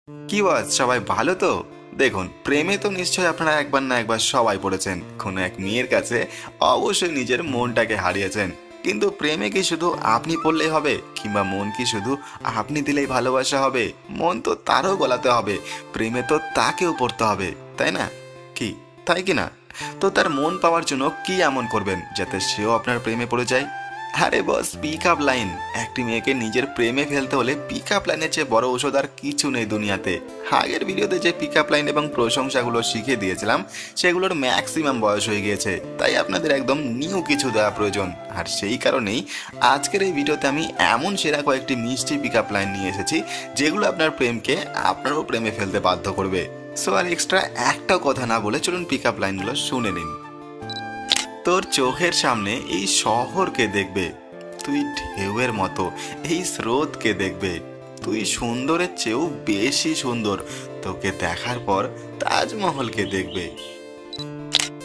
কি বস, সবাই ভালো তো? দেখুন, প্রেমে তো নিশ্চয়ই আপনারা একবার না একবার সবাই পড়েছেন। কোনো এক মেয়ের কাছে অবশ্যই নিজের মনটাকে হারিয়েছেন। কিন্তু প্রেমে কি শুধু আপনি পড়লেই হবে, কিংবা মন কি শুধু আপনি দিলেই ভালোবাসা হবে? মন তো তারও গলাতে হবে, প্রেমে তো তাকেও পড়তে হবে, তাই না? কি, তাই কি না? তো তার মন পাওয়ার জন্য কি এমন করবেন যাতে সেও আপনার প্রেমে পড়ে যায়? আরে বস, পিক আপ লাইন। একটি মেয়েকে নিজের প্রেমে ফেলতে হলে পিক আপ লাইনের চেয়ে বড় ঔষধ আর কিছু নেই দুনিয়াতে। আগের ভিডিওতে যে পিক আপ লাইন এবং প্রশংসাগুলো শিখিয়ে দিয়েছিলাম, সেগুলোর ম্যাক্সিমাম বয়স হয়ে গিয়েছে, তাই আপনাদের একদম নিউ কিছু দেওয়া প্রয়োজন। আর সেই কারণেই আজকের এই ভিডিওতে আমি এমন সেরা কয়েকটি মিষ্টি পিক আপ লাইন নিয়ে এসেছি, যেগুলো আপনার প্রেমকে আপনারও প্রেমে ফেলতে বাধ্য করবে। সো আর এক্সট্রা একটা কথা না বলে চলুন পিক আপ লাইনগুলো শুনে নিন। তোর চোখের সামনে এই শহরকে দেখবে, তুই ঢেউয়ের মতো এই স্রোতকে দেখবে, তুই সুন্দরের চেয়েও বেশি সুন্দর। তোকে দেখার পর তাজমহলকে দেখবে।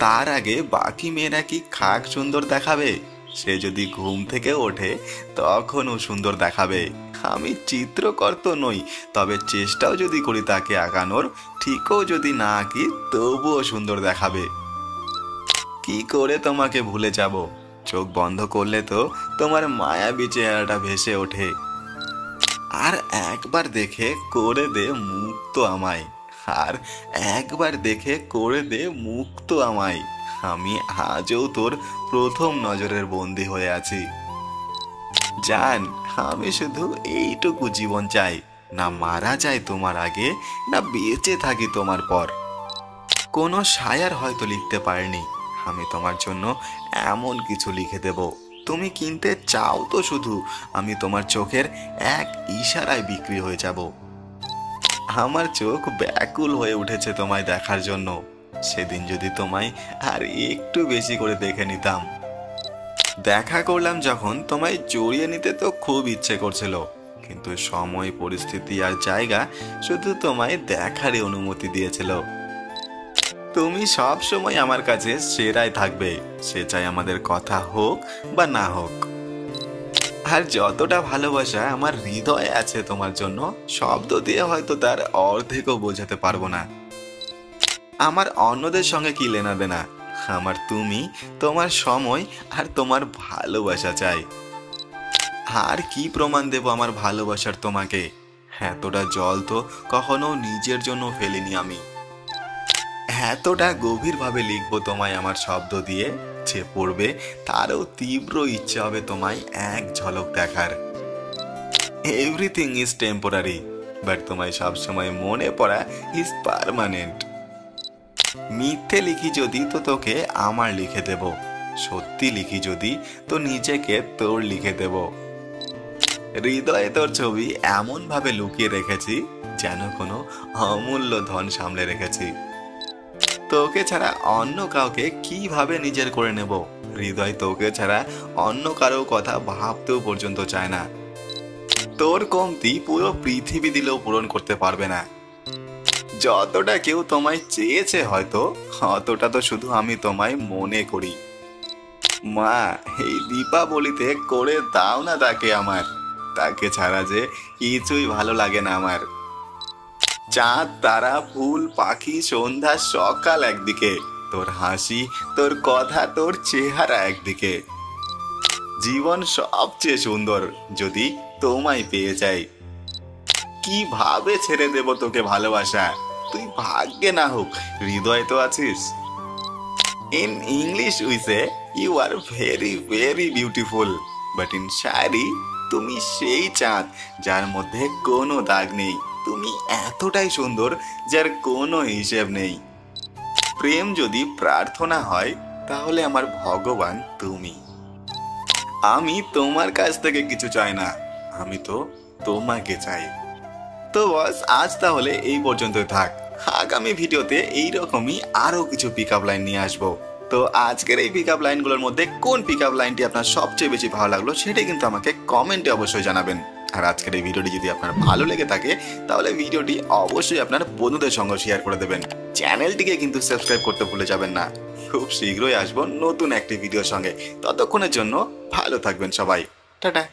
তার আগে বাকি মেয়েরা কি খাক সুন্দর দেখাবে? সে যদি ঘুম থেকে ওঠে তখনও সুন্দর দেখাবে। আমি চিত্রকর তো নই, তবে চেষ্টাও যদি করি তাকে আঁকানোর, ঠিকও যদি না আঁকি তবুও সুন্দর দেখাবে। কি করে তোমাকে ভুলে যাব? চোখ বন্ধ করলে তো তোমার মায়াবী চেহারাটা ভেসে ওঠে। আর একবার দেখে করে দে মুক্ত আমায়, আর একবার দেখে করে দে মুক্ত আমায়। আমি আজও তোর প্রথম নজরের বন্দি হয়ে আছি। জান, আমি শুধু এইটুকু জীবন চাই, না মারা যায় তোমার আগে, না বেঁচে থাকি তোমার পর। কোনো শায়ার হয়তো লিখতে পারেনি, আমি তোমার জন্য এমন কিছু লিখে দেব। তুমি কিনতে চাও তো শুধু, আমি তোমার চোখের এক ইশারায় বিক্রি হয়ে যাব। আমার চোখ ব্যাকুল হয়ে উঠেছে তোমায় দেখার জন্য। সেদিন যদি তোমায় আর একটু বেশি করে দেখে নিতাম। দেখা করলাম যখন, তোমায় জড়িয়ে নিতে তো খুব ইচ্ছে করছিল, কিন্তু সময়, পরিস্থিতি আর জায়গা শুধু তোমায় দেখারই অনুমতি দিয়েছিল। তুমি সব সময় আমার কাছে সেরাই থাকবে, সে চাই আমাদের কথা হোক বা না হোক। আর যতটা ভালোবাসা আমার হৃদয়ে আছে তোমার জন্য, শব্দ দিয়ে হয়তো তার অর্ধেকও বোঝাতে পারবো না। আমার অন্যদের সঙ্গে কি লেনা দেনা, আমার তুমি, তোমার সময় আর তোমার ভালোবাসা চাই। আর কি প্রমাণ দেব আমার ভালোবাসার তোমাকে? এতটা জল তো কখনো নিজের জন্য ফেলিনি আমি। এতটা গভীরভাবে লিখবো তোমায় আমার শব্দ দিয়ে, যে পড়বে তারও তীব্র ইচ্ছে হবে তোমায় এক ঝলক দেখার। এভরিথিং ইজ টেম্পোরারি, বাট তোমায় সবসময় মনে পড়া ইজ পার্মানেন্ট। মিথ্যে লিখি যদি তো তোকে আমার লিখে দেব, সত্যি লিখি যদি তো নিজেকে তোর লিখে দেব। হৃদয়ে তোর ছবি এমন ভাবে লুকিয়ে রেখেছি, যেন কোনো অমূল্য ধন সামলে রেখেছি। তোকে ছাড়া অন্য কাউকে কিভাবে নিজের করে নেব? হৃদয় তোকে ছাড়া অন্য কারো কথা ভাবতেও পর্যন্ত চায় না। তোর কমতি পুরো পৃথিবী দিলেও পূরণ করতে পারবে না। যতটা কেউ তোমায় চেয়েছে হয়তো, অতটা তো শুধু আমি তোমায় মনে করি। মা, এই দীপাবলিতে করে দাও না তাকে আমার, তাকে ছাড়া যে কিছুই ভালো লাগে না আমার। চাঁদ, তারা, ফুল, পাখি, সন্ধ্যা, সকাল একদিকে, তোর হাসি, তোর কথা, তোর চেহারা একদিকে। জীবন সবচেয়ে সুন্দর যদি তোমায় পেয়ে যাই। কিভাবে ছেড়ে দেব তোকে ভালোবাসা? তুই ভাগ্যে না হোক, হৃদয়ে তো আছিস। In English we say you are very very beautiful, but in shayari তুমি সেই চাঁদ যার মধ্যে কোনো দাগ নেই। তুমি এতটাই সুন্দর যার কোনো হিসেব নেই। প্রেম যদি প্রার্থনা হয়, তাহলে আমার ভগবান তুমি। আমি তোমার কাছ থেকে কিছু চাই না, আমি তো তোমাকে চাই। তো বস, আজ তাহলে এই পর্যন্তই থাক। আগামী ভিডিওতে এইরকমই আরো কিছু পিক আপ লাইন নিয়ে আসবো। তো আজকের এই পিক আপ লাইনগুলোর মধ্যে কোন পিক আপ লাইনটি আপনার সবচেয়ে বেশি ভালো লাগলো, সেটা কিন্তু আমাকে কমেন্টে অবশ্যই জানাবেন। আর আজকের এই ভিডিওটি যদি আপনার ভালো লেগে থাকে, তাহলে ভিডিওটি অবশ্যই আপনার বন্ধুদের সঙ্গে শেয়ার করে দেবেন। চ্যানেলটিকে কিন্তু সাবস্ক্রাইব করতে ভুলে যাবেন না। খুব শীঘ্রই আসবো নতুন একটি ভিডিওর সঙ্গে। ততক্ষণের জন্য ভালো থাকবেন সবাই। টাটা।